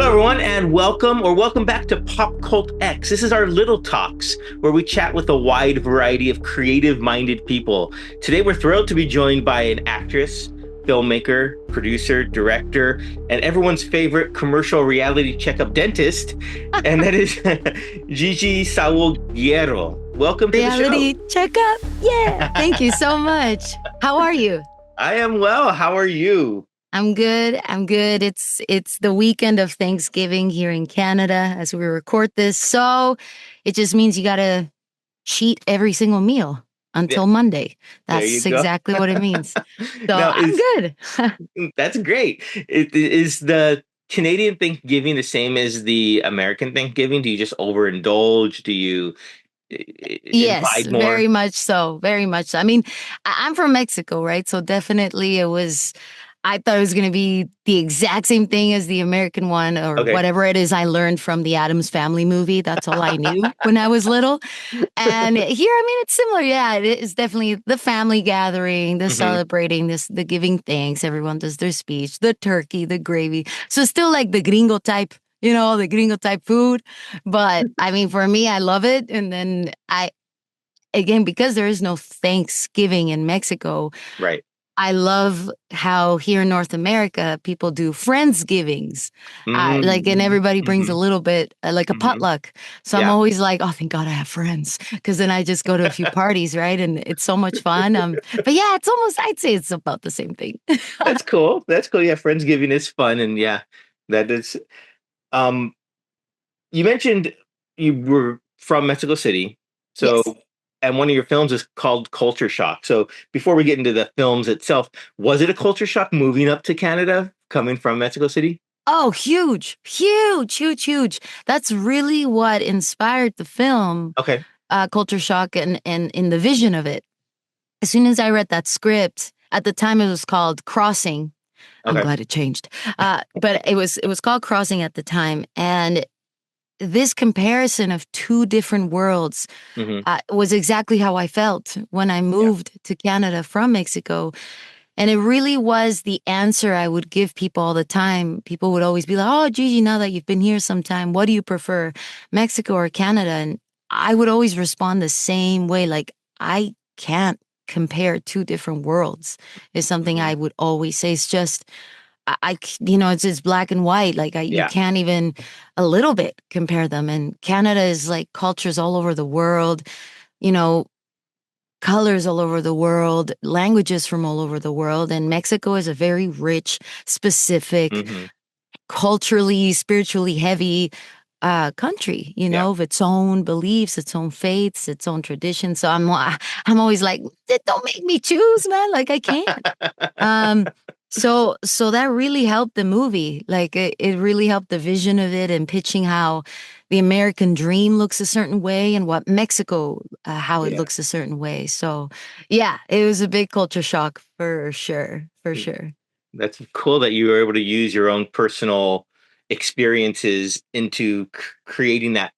Hello, everyone, and welcome back to Pop Cult X. This is our Little Talks, where we chat with a wide variety of creative-minded people. Today, we're thrilled to be joined by an actress, filmmaker, producer, director, and everyone's favorite commercial reality checkup dentist, and that is Gigi Saul Guerrero. Welcome to the show. Reality checkup. Yeah. Thank you so much. How are you? I am well. How are you? I'm good. It's the weekend of Thanksgiving here in Canada as we record this. So it just means you got to cheat every single meal until Monday. There you That's go. exactly what it means. So Now, I'm good. that's great. Is the Canadian Thanksgiving the same as the American Thanksgiving? Do you just overindulge? Do you Yes, imbibe more? very much so. Very much so. I mean, I'm from Mexico, right? So definitely I thought it was going to be the exact same thing as the American one or Okay. whatever it is I learned from the Addams Family movie. That's all I knew when I was little. And here, I mean, it's similar. Yeah, it is definitely the family gathering, the Hmm. celebrating, the giving thanks. Everyone does their speech, the turkey, the gravy. So still like the gringo type, the gringo type food. But I mean, for me, I love it. And then again, because there is no Thanksgiving in Mexico, Right. I love how here in North America, people do Friendsgivings. And Hmm. everybody brings a Hmm. little bit, like a Hmm. potluck. So I'm Yeah, always like, oh, thank God I have friends. Because then I just go to a few parties, right? And it's so much fun. But yeah, I'd say it's about the same thing. that's cool. That's cool. Yeah, Friendsgiving is fun, and yeah, that is. Um, you mentioned you were from Mexico City, so Yes. and one of your films is called Culture Shock. So before we get into the films itself, was it a culture shock moving up to Canada, coming from Mexico City? Oh, huge, huge, huge, huge. That's really what inspired the film, Okay. Culture Shock, and in the vision of it. As soon as I read that script, at the time it was called Crossing. I'm Okay. glad it changed. But it was called Crossing at the time. And this comparison of two different worlds Hmm. was exactly how I felt when I Yeah. moved to Canada from Mexico. And it really was the answer I would give people all the time. People would always be like, oh, Gigi, now that you've been here some time, what do you prefer, Mexico or Canada? And I would always respond the same way. Like, I can't compare two different worlds, is something I Hmm. would always say. It's just, it's just black and white. You Yeah. can't even a little bit compare them. And Canada is like cultures all over the world, you know, colors all over the world, languages from all over the world. And Mexico is a very rich, specific, Hmm. culturally, spiritually heavy country, Yeah. of its own beliefs, its own faiths, its own traditions. So I'm always like, don't make me choose, man. Like I can't. Um, so that really helped the movie. Like it really helped the vision of it and pitching how the American dream looks a certain way and what Mexico, how it Yeah. looks a certain way. So yeah, it was a big culture shock for sure, for sure. That's cool that you were able to use your own personal experiences into creating that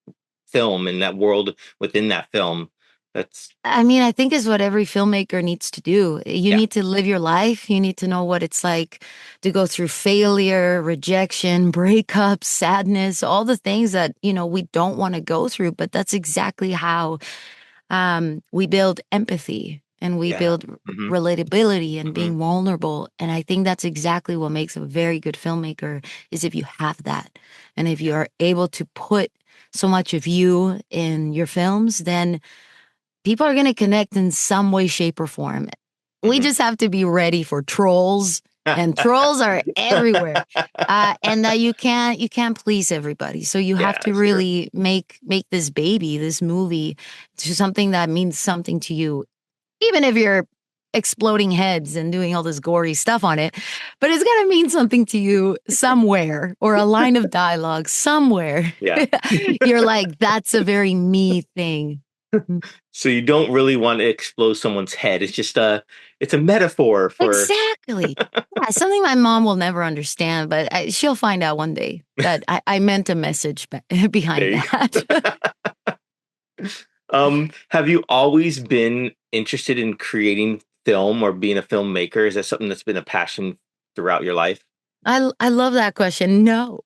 film and that world within that film. That's I mean, I think is what every filmmaker needs to do. You yeah, need to live your life. You need to know what it's like to go through failure, rejection, breakups, sadness, all the things that, we don't want to go through. But that's exactly how we build empathy and we yeah. build Hmm. relatability and Hmm. being vulnerable. And I think that's exactly what makes a very good filmmaker is if you have that. And if you are able to put so much of you in your films, then people are going to connect in some way, shape, or form. We Hmm. just have to be ready for trolls, and trolls are everywhere. And that you can't please everybody. So you have Yeah, to sure. really make this baby, this movie, to something that means something to you, even if you're exploding heads and doing all this gory stuff on it. But it's gonna mean something to you somewhere, or a line of dialogue somewhere. Yeah. You're like, that's a very me thing. So you don't really want to explode someone's head. It's a metaphor for Exactly. Yeah, something my mom will never understand, but she'll find out one day that I meant a message there behind you that. go. Have you always been interested in creating film or being a filmmaker? Is that something that's been a passion throughout your life? I love that question. No.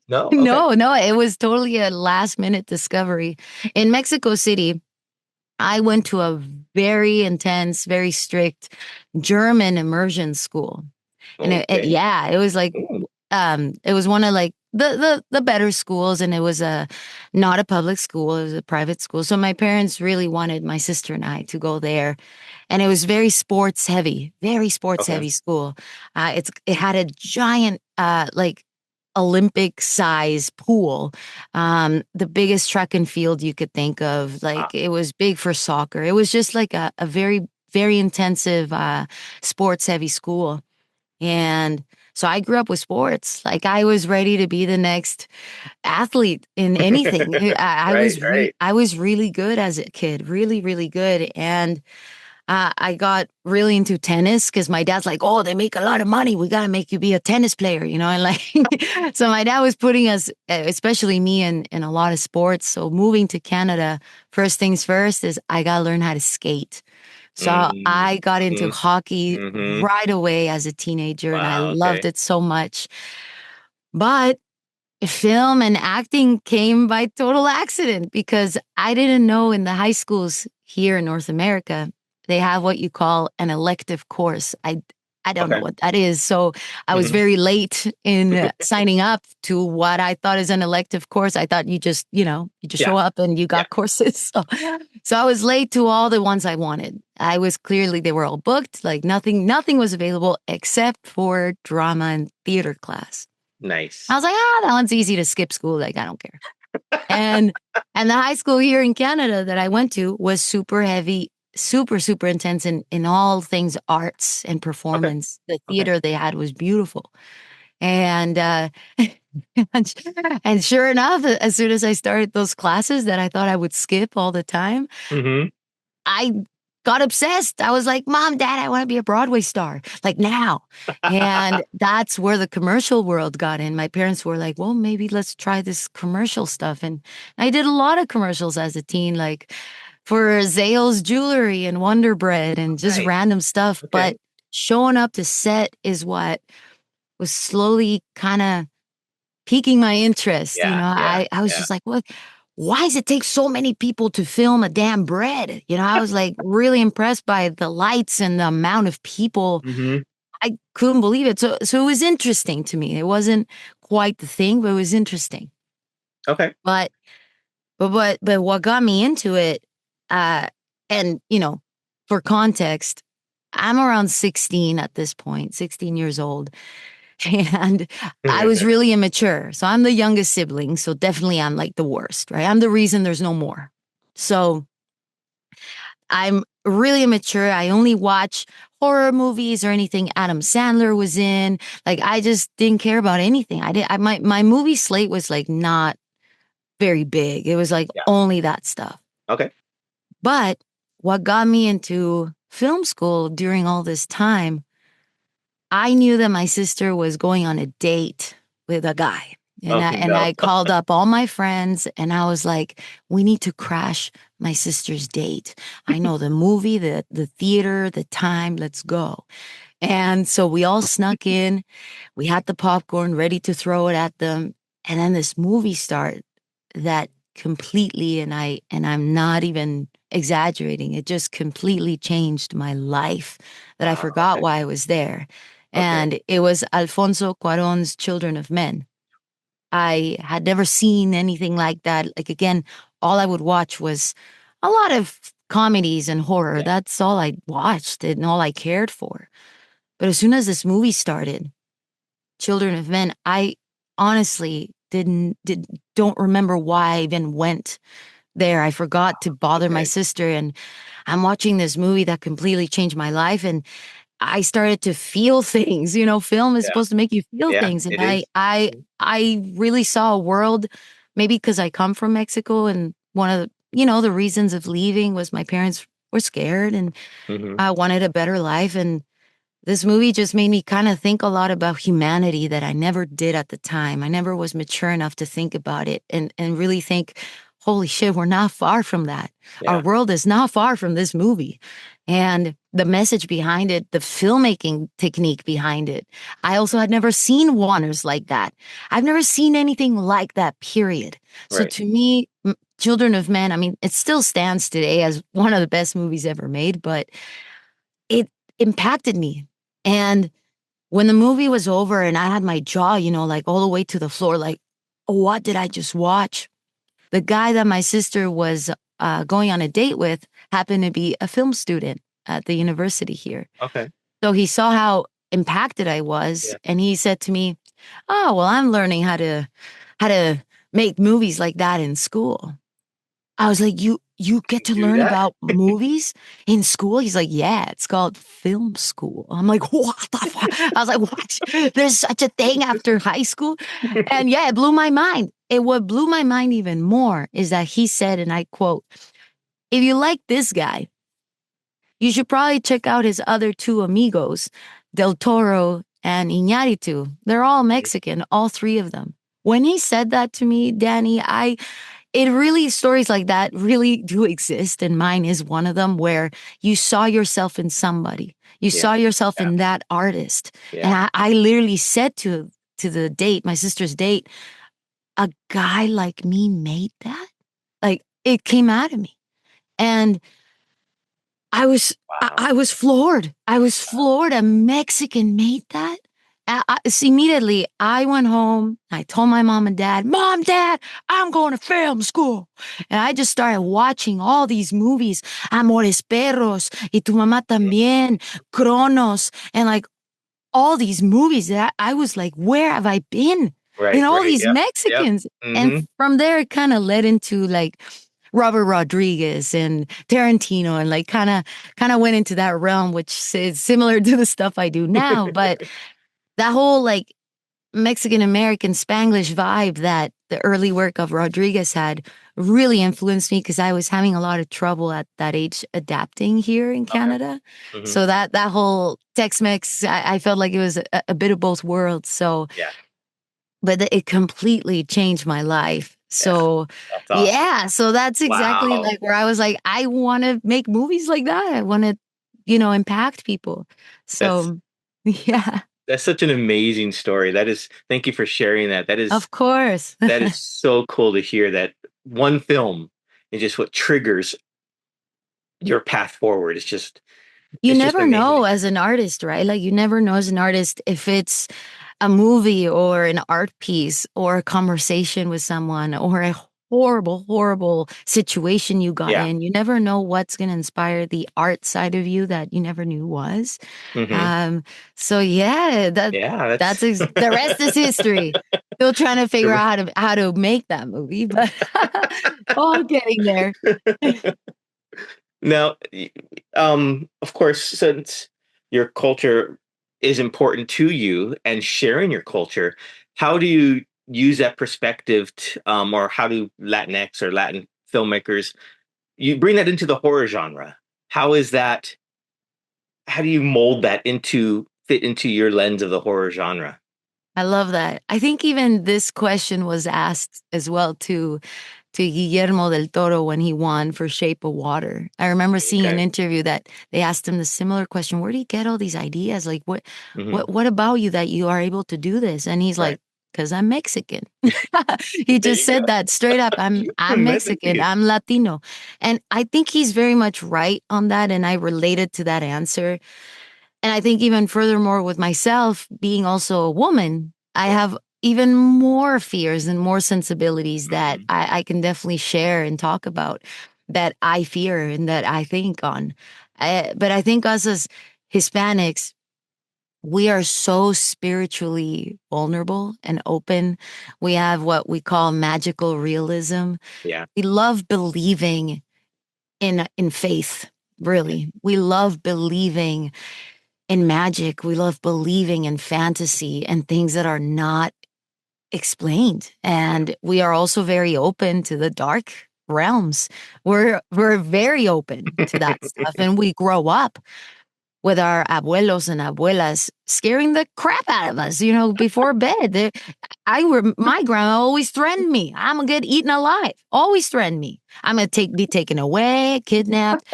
No? Okay. No, no, it was totally a last minute discovery. In Mexico City, I went to a very intense, very strict German immersion school. And Okay. yeah, it was like Mm, it was one of like the better schools, and it was a not a public school, it was a private school. So my parents really wanted my sister and I to go there. And it was very sports okay. heavy school. It had a giant like Olympic size pool, the biggest track and field you could think of. Wow. Like it was big for soccer. It was just like a very, very intensive sports heavy school. And so I grew up with sports. Like I was ready to be the next athlete in anything. Right, right. I was really good as a kid, really, really good. And I got really into tennis because my dad's like, oh, they make a lot of money. We got to make you be a tennis player, you know? And like, so my dad was putting us, especially me, in a lot of sports. So moving to Canada, first things first is I got to learn how to skate. So Mm, I got into hmm. hockey Hmm. right away as a teenager and I Wow. loved Okay. it so much. But film and acting came by total accident because I didn't know in the high schools here in North America, they have what you call an elective course. I don't know Okay. what that is. So I was Hmm. very late in signing up to what I thought is an elective course. I thought you just Yeah. show up and you Yeah. got courses. So I was late to all the ones I wanted. I was clearly, they were all booked. Like nothing was available except for drama and theater class. I Nice. was like, that one's easy to skip school. Like, I don't care. And the high school here in Canada that I went to was super heavy, super intense in all things arts and Okay. performance. The Okay. theater they had was beautiful. And and and sure enough, as soon as I started those classes that I thought I would skip all the time, Hmm. I got obsessed. I was like, Mom, Dad, I want to be a Broadway star, like now. And that's where the commercial world got in. My parents were like, well, maybe let's try this commercial stuff. And I did a lot of commercials as a teen, like for Zales Jewelry and Wonder Bread and just Nice. random stuff. Okay. But showing up to set is what was slowly kind of piquing my interest. Yeah. Yeah. I was Yeah. just like, what? Why does it take so many people to film a damn bread? I was like really impressed by the lights and the amount of people. Hmm. I couldn't believe it. So it was interesting to me. It wasn't quite the thing, but it was interesting. Okay. But but what got me into it, uh, and for context, I'm around 16 at this point, 16 years old. And I was really immature. So I'm the youngest sibling. So definitely I'm like the worst, right? I'm the reason there's no more. So I'm really immature. I only watch horror movies or anything Adam Sandler was in. Like I just didn't care about anything. My movie slate was like not very big. It was like Yeah. only that stuff. Okay. But what got me into film school during all this time, I knew that my sister was going on a date with a guy. And Oh no. I called up all my friends and I was like, we need to crash my sister's date. I know the movie, the theater, the time, let's go. And so we all snuck in. We had the popcorn ready to throw it at them. And then this movie started that completely, and I'm not even exaggerating, it just completely changed my life that I Wow. forgot Okay. why I was there. Okay. And it was Alfonso Cuarón's Children of Men. I had never seen anything like that. Like again, all I would watch was a lot of comedies and horror. Yeah. That's all I watched and all I cared for. But as soon as this movie started, Children of Men, I honestly don't remember why I even went there. I forgot to bother my Okay. sister, and I'm watching this movie that completely changed my life, and I started to feel things. Film is Yeah. supposed to make you feel Yeah. things, and It is. I really saw a world, maybe because I come from Mexico, and one of the reasons of leaving was my parents were scared and Hmm. I wanted a better life. And this movie just made me kind of think a lot about humanity that I never did at the time. I never was mature enough to think about it and really think, holy shit, we're not far from that. Our Yeah. world is not far from this movie. and the message behind it, the filmmaking technique behind it. I also had never seen Warners like that. I've never seen anything like that, period. So Right. to me, Children of Men, I mean, it still stands today as one of the best movies ever made, but it impacted me. And when the movie was over and I had my jaw, like all the way to the floor, like, what did I just watch? The guy that my sister was going on a date with happened to be a film student at the university here. Okay. So he saw how impacted I was, Yeah. and he said to me, "Oh, well, I'm learning how to make movies like that in school." I was like, "You get to Do learn that. about movies in school?" He's like, "Yeah, it's called film school." I'm like, "What the fuck?" I was like, "What? There's such a thing after high school?" And yeah, it blew my mind. And what blew my mind even more is that he said, and I quote, "If you like this guy, you should probably check out his other two amigos, Del Toro and Iñárritu. They're all Mexican, all three of them." When he said that to me, Danny, it really, stories like that really do exist. And mine is one of them, where you saw yourself in somebody. You Yeah. saw yourself Yeah. in that artist. And Yeah. I literally said to the date, my sister's date, a guy like me made that? Like, it came out of me. And I was Wow. I was floored. I was floored. A Mexican made that. See, immediately I went home. I told my mom and dad, "Mom, Dad, I'm going to film school." And I just started watching all these movies, Amores Perros, y tu mamá también, Cronos, and like all these movies that I was like, where have I been? Right. And all Right. these Yep. Yep. Mexicans. And Mm-hmm. from there, it kind of led into like Robert Rodriguez and Tarantino, and like kind of went into that realm, which is similar to the stuff I do now. But that whole like Mexican American Spanglish vibe that the early work of Rodriguez had really influenced me, because I was having a lot of trouble at that age adapting here in Okay. Canada. Mm-hmm. So that whole Tex-Mex, I felt like it was a bit of both worlds. So, Yeah. but it completely changed my life. Yeah. So, That's awesome. yeah, so that's exactly Wow. like where I was like, I want to make movies like that. I want to, impact people. That's So, yeah, that's such an amazing story. That is, thank you for sharing that. of course. That is so cool to hear that one film is just what triggers your path forward. You It's just never know amazing. as an artist, right? Like, you never know as an artist if it's a movie or an art piece or a conversation with someone or a horrible, horrible situation you got Yeah. in. You never know what's going to inspire the art side of you that you never knew was. Hmm. Um, so yeah, Yeah, the rest is history. Still trying to figure out how to make that movie, but all getting there. Now, of course, since your culture is important to you and sharing your culture, how do you use that perspective or how do Latinx or Latin filmmakers you bring that into the horror genre? How is that? How do you mold that into fit into your lens of the horror genre? I love that. I think even this question was asked as well to Guillermo del Toro when he won for Shape of Water. I remember seeing an Okay. interview that they asked him the similar question: "Where do you get all these ideas? Like, what, Hmm. what, what about you that you are able to do this?" And he's Right. like, "Because I'm Mexican." He There just you go. said that straight up. I'm Mexican. Mexican. I'm Latino, and I think he's very much right on that. And I related to that answer. And I think even furthermore with myself being also a woman, I Yeah. have even more fears and more sensibilities that Hmm. I can definitely share and talk about, that I fear and that I think on. But I think us as Hispanics, we are so spiritually vulnerable and open. We have what we call magical realism. Yeah. We love believing in faith, Yeah. really. We love believing in magic. We love believing in fantasy and things that are not explained. Yeah. And we are also very open to the dark realms. We're very open to that stuff, and we grow up. with our abuelos and abuelas scaring the crap out of us, you know, before bed. My grandma always threatened me. I'm gonna get eaten alive. Always threatened me. I'm gonna be taken away, kidnapped,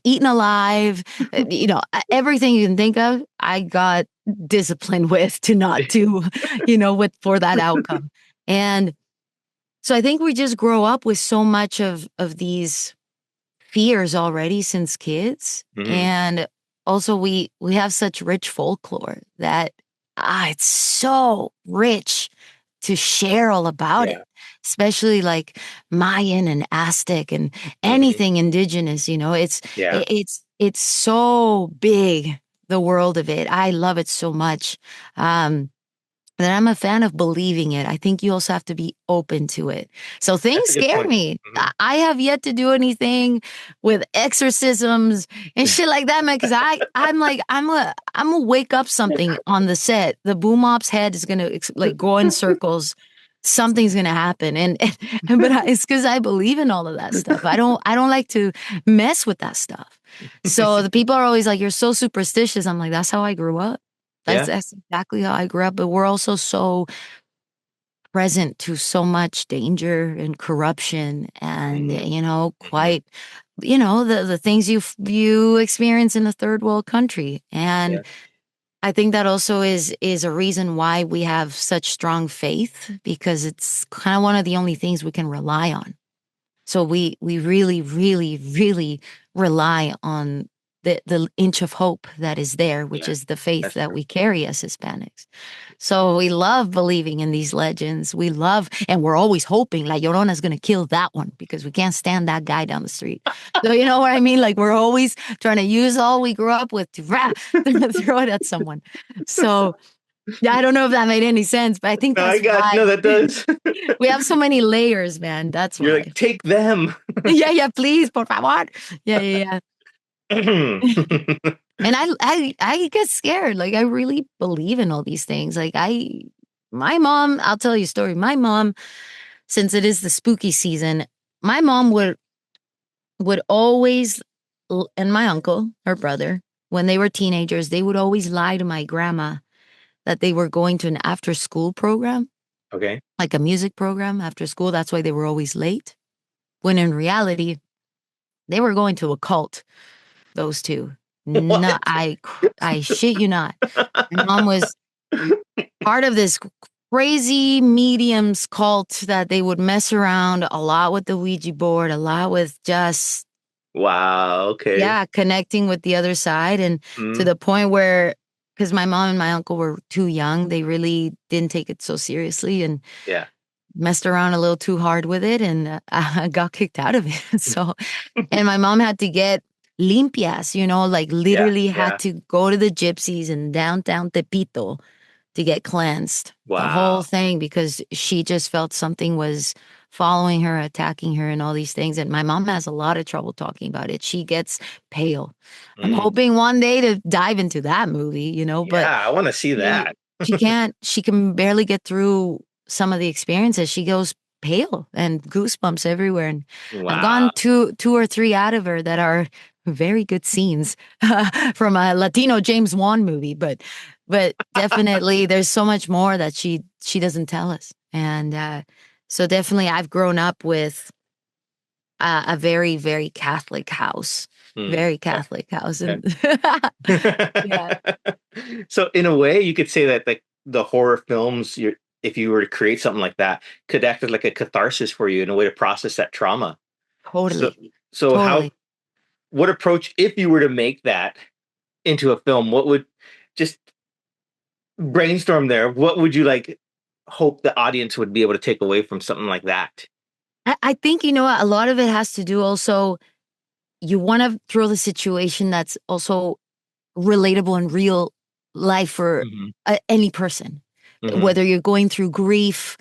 eaten alive. You know, everything you can think of. I got disciplined with to not do, you know, for that outcome. And so I think we just grow up with so much of these fears already since kids. Hmm. And also we have such rich folklore that it's so rich to share all about it, Yeah. especially like Mayan and Aztec and Hmm. anything indigenous, you know. Yeah. It's so big, the world of it. I love it so much. That I'm a fan of believing it. I think you also have to be open to it. So things That's a good scare point. me. Hmm. I have yet to do anything with exorcisms and shit like that, man. Because I'm like I'm gonna wake up something on the set. The boom op's head is gonna like go in circles. Something's gonna happen, but it's because I believe in all of that stuff. I don't like to mess with that stuff. So the people are always like, "You're so superstitious." I'm like, "That's how I grew up." Yeah. That's exactly how I grew up, but we're also so present to so much danger and corruption and, Hmm. you know, Hmm. quite, you know, the things you experience in a third world country. Yeah. And I think that also is a reason why we have such strong faith, because it's kind of one of the only things we can rely on. So we really, really, really rely on the inch of hope that is there, which Yeah. is the faith That's that true. we carry as Hispanics. So we love believing in these legends. We love, and we're always hoping like Llorona's going to kill that one because we can't stand that guy down the street. So you know what I mean? Like we're always trying to use all we grew up with to throw it at someone. So yeah, I don't know if that made any sense, but I think No, I that's got why no. That does. we have so many layers, man. That's You're like, why. take them. Yeah, yeah, please, por favor. Yeah, yeah, yeah. And I get scared. Like I really believe in all these things. My mom, I'll tell you a story. My mom, since it is the spooky season, my mom would always, and my uncle, her brother, when they were teenagers, they would always lie to my grandma that they were going to an after school program, Okay. like a music program after school. That's why they were always late. When in reality, they were going to a cult. Those two. No, What? I shit you not. My mom was part of this crazy mediums cult that they would mess around a lot with the Ouija board, a lot with just, Wow. Okay. yeah, connecting with the other side. And to Mm. the point where, because my mom and my uncle were too young, they really didn't take it so seriously and Yeah. messed around a little too hard with it and I got kicked out of it. So, and my mom had to get limpias, you know, like Yeah. literally had Yeah. to go to the gypsies in downtown Tepito to get cleansed. The whole Wow. thing because she just felt something was following her, attacking her, and all these things. And my mom has a lot of trouble talking about it. She gets pale. I'm Mm. hoping one day to dive into that movie, you know, but Yeah. I want to see she that. she can't, she can barely get through some of the experiences. She goes pale and goosebumps everywhere. And I've gone Wow. two or three out of her that are very good scenes from a Latino James Wan movie, but definitely there's so much more that she doesn't tell us. And so definitely I've grown up with a very, very Catholic house. Mm. Very Yeah. Catholic house. Yeah. And yeah, So in a way, you could say that the horror films, if you were to create something like that, could act as like a catharsis for you in a way to process that trauma. So, totally. so Totally. what approach, if you were to make that into a film, what would just brainstorm there? What would you like hope the audience would be able to take away from something like that? I think, you know what, a lot of it has to do also, you want to throw the situation that's also relatable in real life for Hmm. any person, Hmm. whether you're going through grief,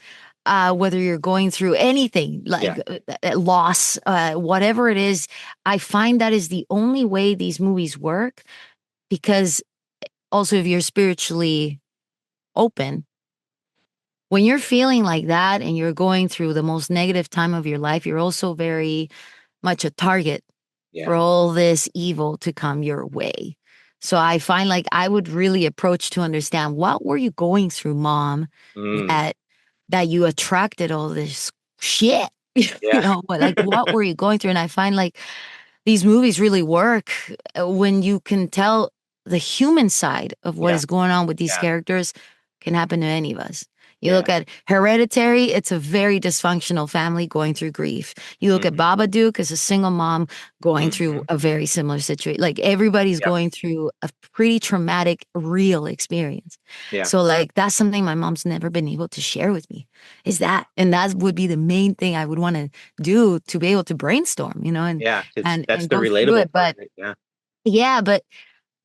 whether you're going through anything Yeah. like loss, whatever it is. I find that is the only way these movies work because also if you're spiritually open, when you're feeling like that and you're going through the most negative time of your life, you're also very much a target for Yeah. all this evil to come your way. So I find like I would really approach to understand what were you going through, mom, Mm, that that you attracted all this shit. You yeah. know, but like what were you going through? And I find like these movies really work when you can tell the human side of what Yeah. is going on with these Yeah. characters can happen to any of us. You look Yeah. at Hereditary, it's a very dysfunctional family going through grief. You look at Hmm. Babadook as a single mom going through Hmm. a very similar situation. Like everybody's Yep. going through a pretty traumatic, real experience. Yeah. So like that's something my mom's never been able to share with me. Is that, and that would be the main thing I would want to do to be able to brainstorm, you know, Yeah. It's that's and the go through relatable it. part But of it. Yeah. yeah, but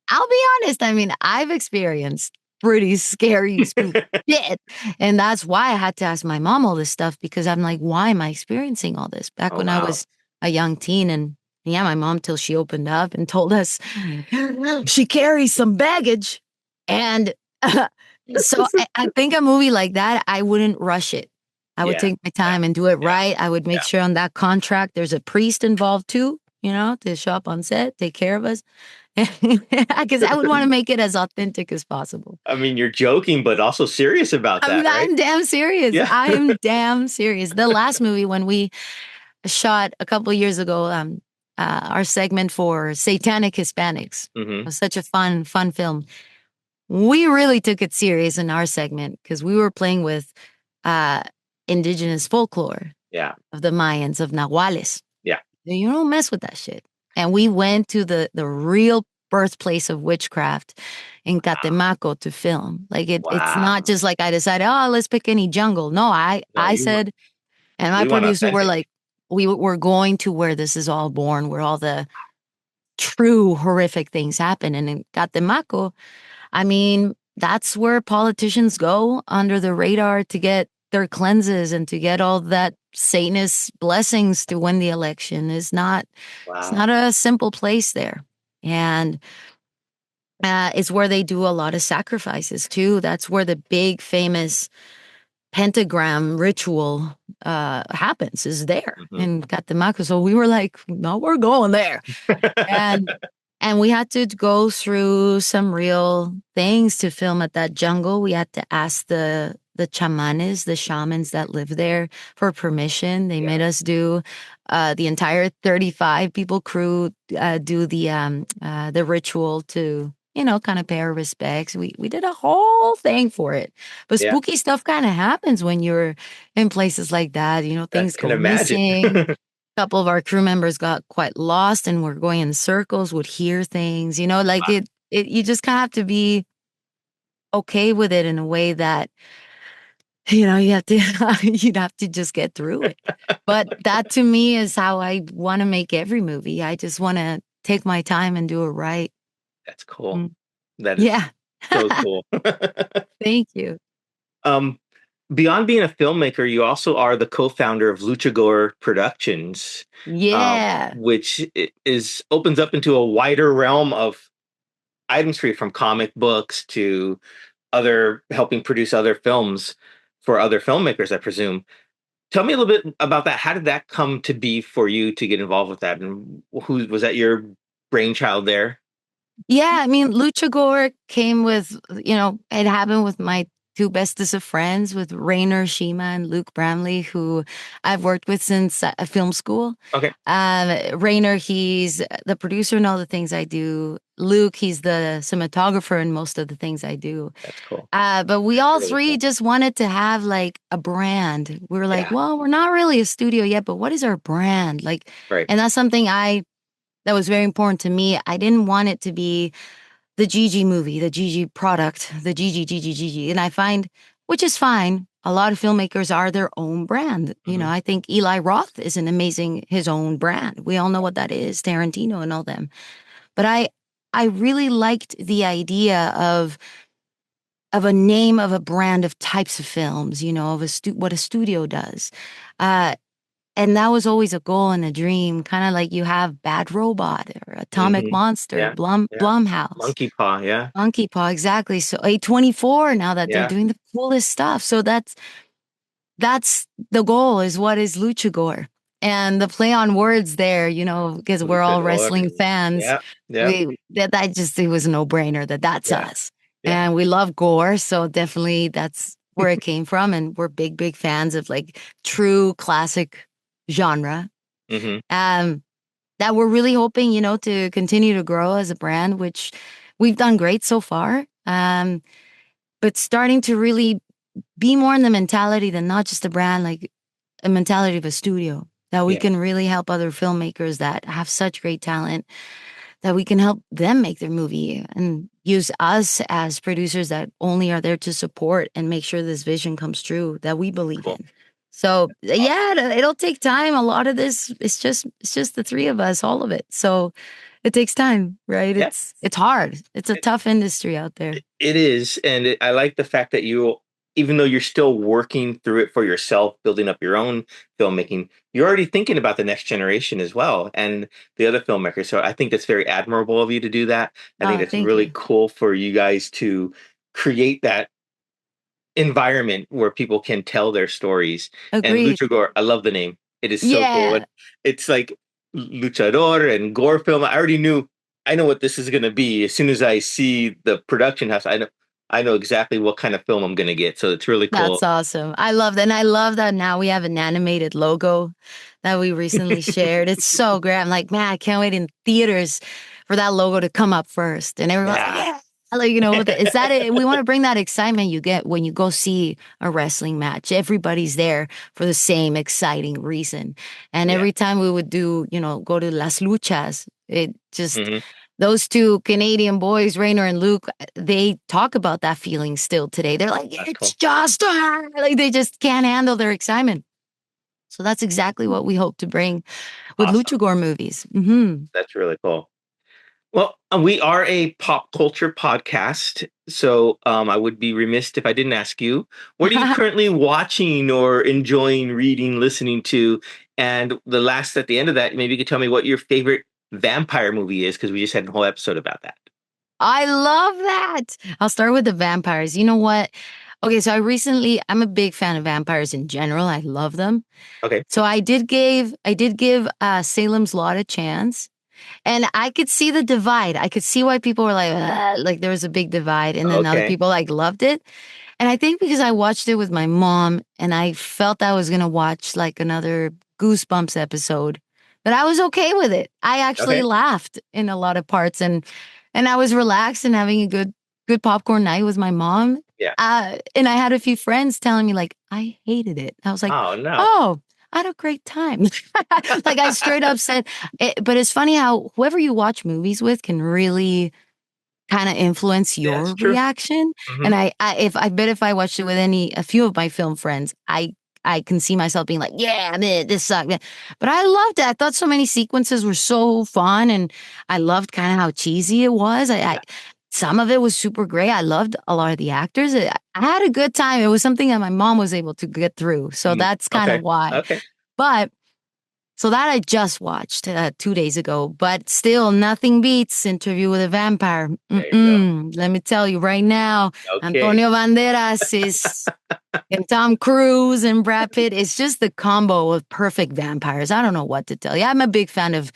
I'll be honest. I mean, I've experienced pretty scary, spooky shit. And that's why I had to ask my mom all this stuff because I'm like, why am I experiencing all this? Back Oh when I wow. was a young teen. And yeah, my mom, till she opened up and told us she carries some baggage. And so I think a movie like that, I wouldn't rush it. I would Yeah. take my Yeah. time and do it Yeah. right. I would make Yeah. sure on that contract there's a priest involved too, you know, to show up on set, take care of us. Because I would want to make it as authentic as possible. I mean, you're joking, but also serious about I mean, that, right? I'm damn serious. Yeah. I am damn serious. The last movie when we shot a couple of years ago, our segment for Satanic Hispanics Hmm. was such a fun film. We really took it serious in our segment because we were playing with uh, indigenous folklore Yeah. of the Mayans of Nahuales. Yeah. You don't mess with that shit. And we went to the real birthplace of witchcraft in Catemaco to film. Like it's not Wow. just like I decided, oh, let's pick any jungle. No, No, I said, and my we want producer were authentic. like, we were going to where this is all born, where all the true horrific things happen. And in Catemaco, I mean, that's where politicians go under the radar to get their cleanses and to get all that Satanist blessings to win the election is not, it's Wow. not a simple place there. And it's where they do a lot of sacrifices too. That's where the big famous pentagram ritual happens is there Hmm. in Catemaco. So we were like, no, we're going there. And and we had to go through some real things to film at that jungle. We had to ask the chamanes, the shamans that live there for permission. They Yeah. made us do the entire 35 people crew do the ritual to, you know, kind of pay our respects. We did a whole thing for it. But Yeah. spooky stuff kind of happens when you're in places like that. You know, I things can go imagine. missing, couple of our crew members got quite lost and were going in circles, would hear things, you know, like it you just kind of have to be okay with it in a way that, you know, you have to you'd have to just get through it. But that to me is how I want to make every movie. I just want to take my time and do it right. That's cool. Mm. That is Yeah. so cool. Thank you. um, Beyond being a filmmaker, you also are the co-founder of Lucha Gore Productions, Yeah. which is opens up into a wider realm of items for you, from comic books to other helping produce other films for other filmmakers, I presume. Tell me a little bit about that. How did that come to be for you to get involved with that? And who was that your brainchild there? Yeah, I mean, Lucha Gore came with, you know, it happened with my two bestest of friends, with Rainer Shima and Luke Bramley, who I've worked with since film school. Okay, Rainer, he's the producer in all the things I do. Luke, he's the cinematographer in most of the things I do. that's cool. But we That's all really three cool. just wanted to have like a brand. We were like, Yeah, well, we're not really a studio yet, but what is our brand? Like, right. and that's something that was very important to me. I didn't want it to be the Gigi movie, the Gigi product, the Gigi. And I find, which is fine, a lot of filmmakers are their own brand. You know, Hmm. I think Eli Roth is an amazing, his own brand. We all know what that is, Tarantino and all them. But I really liked the idea of a name of a brand of types of films, you know, of what a studio does. Uh, and that was always a goal and a dream, kind of like you have Bad Robot or Atomic Hmm. Monster, Yeah, yeah. Blumhouse. Monkey Paw. Yeah, Monkey Paw, exactly. So A24 now that they're yeah. doing the coolest stuff. So that's the goal is what is Lucha Gore. and the play on words there, because we're Lucha all Gore. wrestling fans, Yeah, yeah, that just it was a no-brainer that's yeah, us. yeah. And we love gore, so definitely that's where it came from. And we're big fans of like true classic genre. Hmm. Um, that we're really hoping, to continue to grow as a brand, which we've done great so far. But starting to really be more in the mentality than not just a brand, like a mentality of a studio, that we Yeah, can really help other filmmakers that have such great talent, that we can help them make their movie and use us as producers that only are there to support and make sure this vision comes true that we believe cool. in. So Awesome. yeah, it'll take time. A lot of this, it's just the three of us, all of it. So it takes time, right? Yeah. It's hard. It's a tough industry out there. It is, and I like the fact that you, even though you're still working through it for yourself, building up your own filmmaking, you're already thinking about the next generation as well, and the other filmmakers. So I think that's very admirable of you to do that. I think Oh, it's thank really you. cool for you guys to create that environment where people can tell their stories. And Agreed. Lucha Gore, I love the name. It is so cool. Yeah, It's like luchador and gore film. I already knew. I know what this is going to be. As soon as I see the production house, I know exactly what kind of film I'm going to get. So it's really that's cool. awesome. I love that. And I love that now we have an animated logo that we recently shared. It's so great. I'm like, man, I can't wait in theaters for that logo to come up first. And everyone's like, Yeah. yeah. Like, is that it? We want to bring that excitement you get when you go see a wrestling match. Everybody's there for the same exciting reason. And Yeah. every time we would go to Las Luchas, it just, Hmm. those two Canadian boys, Rainer and Luke, they talk about that feeling still today. They're like, That's it's cool. just like they just can't handle their excitement. So that's exactly what we hope to bring with Awesome. Lucha Gore movies. Hmm. That's really cool. Well, we are a pop culture podcast, so I would be remiss if I didn't ask you, what are you currently watching or enjoying reading, listening to? And the last at the end of that, maybe you could tell me what your favorite vampire movie is, because we just had a whole episode about that. I love that. I'll start with the vampires. You know what? Okay, so I'm a big fan of vampires in general. I love them. Okay. So I did give Salem's Lot a chance. And I could see the divide. I could see why people were like, "Ugh," like there was a big divide, and then other Okay. people like loved it. And I think because I watched it with my mom and I felt I was gonna watch like another Goosebumps episode, but I was okay with it. I actually Okay. laughed in a lot of parts, and I was relaxed and having a good popcorn night with my mom. Yeah. And I had a few friends telling me like I hated it. I was like, Oh no. oh, I had a great time. Like I straight up said but it's funny how whoever you watch movies with can really kind of influence Yeah, that's your true. reaction. Hmm. And I bet if I watched it with a few of my film friends, I can see myself being like, yeah, man, this sucked. But I loved it. I thought so many sequences were so fun, and I loved kind of how cheesy it was. Yeah. Some of it was super great. I loved a lot of the actors. I had a good time. It was something that my mom was able to get through, so Mm. that's kind of Okay. why. Okay. But so that I just watched 2 days ago, but still nothing beats Interview with a Vampire. There you go. Let me tell you right now, Okay. Antonio Banderas is and Tom Cruise and Brad Pitt. It's just the combo of perfect vampires. I don't know what to tell you. I'm a big fan of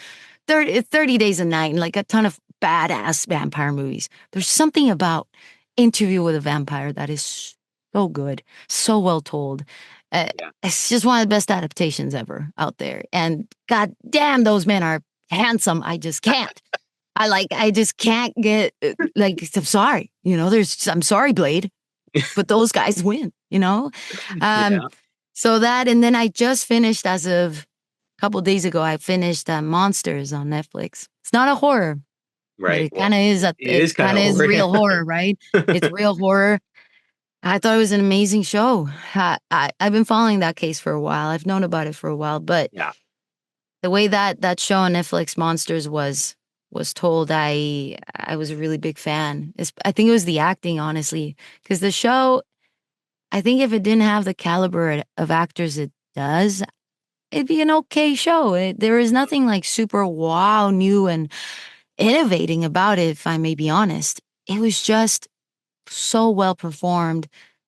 30 Days a Night and like a ton of badass vampire movies. There's something about Interview with a Vampire that is so good, so well told. Uh, Yeah. it's just one of the best adaptations ever out there. And god damn, those men are handsome. I just can't. I just can't get like I'm sorry. I'm sorry, Blade, but those guys win. Um Yeah. so that and then I just finished as of a couple days ago, I finished Monsters on Netflix. It's not a horror, but Right. it Well, kind of is it it is kind kind of of is horror. real horror, right? It's real horror. I thought it was an amazing show. I've been following that case for a while. I've known about it for a while, but Yeah. the way that show on Netflix, Monsters, was told, I was a really big fan. I think it was the acting, honestly, because the show, I think if it didn't have the caliber of actors it does, it'd be an okay show. There is nothing like super wow, new and innovating about it, if I may be honest. It was just so well performed,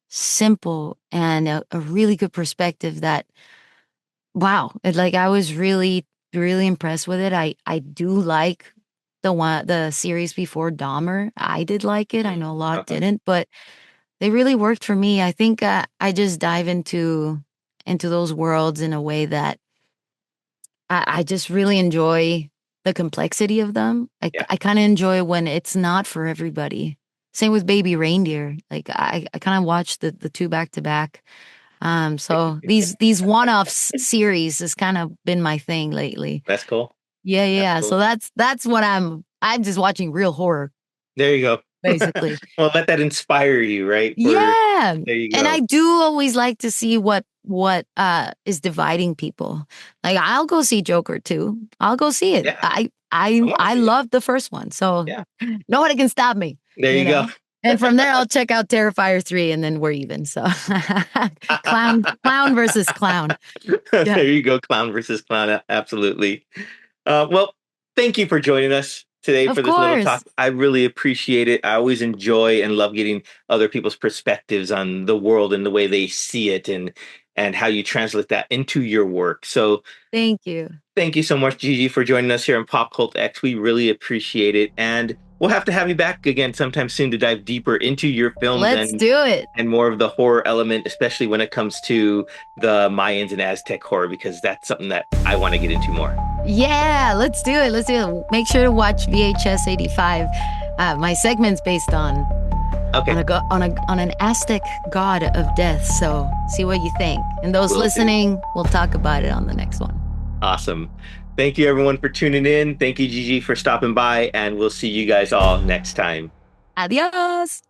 simple, and a really good perspective that wow. Like I was really, really impressed with it. I do like the series before Dahmer. I did like it. I know a lot Uh-huh. didn't, but they really worked for me. I think I just dive into those worlds in a way that I just really enjoy the complexity of them. Yeah. I kind of enjoy when it's not for everybody. Same with Baby Reindeer. Like I kind of watched the two back to back. So these one-offs series has kind of been my thing lately. That's cool. Yeah, yeah, That's yeah. So cool. that's what I'm just watching real horror, There you go. basically. Well, let that inspire you, right? Yeah. There you And I go. do always like to see what is dividing people. Like I'll go see Joker too. I'll go see it. Yeah. I want to I see it. love the first one. So Yeah. nobody can stop me, There you you go. know. And from there I'll check out Terrifier 3 and then we're even. So clown versus clown. Yeah. There you go. Clown versus clown. Absolutely. Well, thank you for joining us today Of for this little talk. course. I really appreciate it. I always enjoy and love getting other people's perspectives on the world and the way they see it and how you translate that into your work. So Thank you. thank you so much, Gigi, for joining us here in Pop Cult X. We really appreciate it. And we'll have to have you back again sometime soon to dive deeper into your films Let's do it. and more of the horror element, especially when it comes to the Mayans and Aztec horror, because that's something that I want to get into more. Yeah, let's do it. Let's do it. Make sure to watch VHS 85. My segment's based Okay, on an Aztec god of death. So see what you think. And those will do. listening, we'll talk about it on the next one. Awesome. Thank you, everyone, for tuning in. Thank you, Gigi, for stopping by, and we'll see you guys all next time. Adios.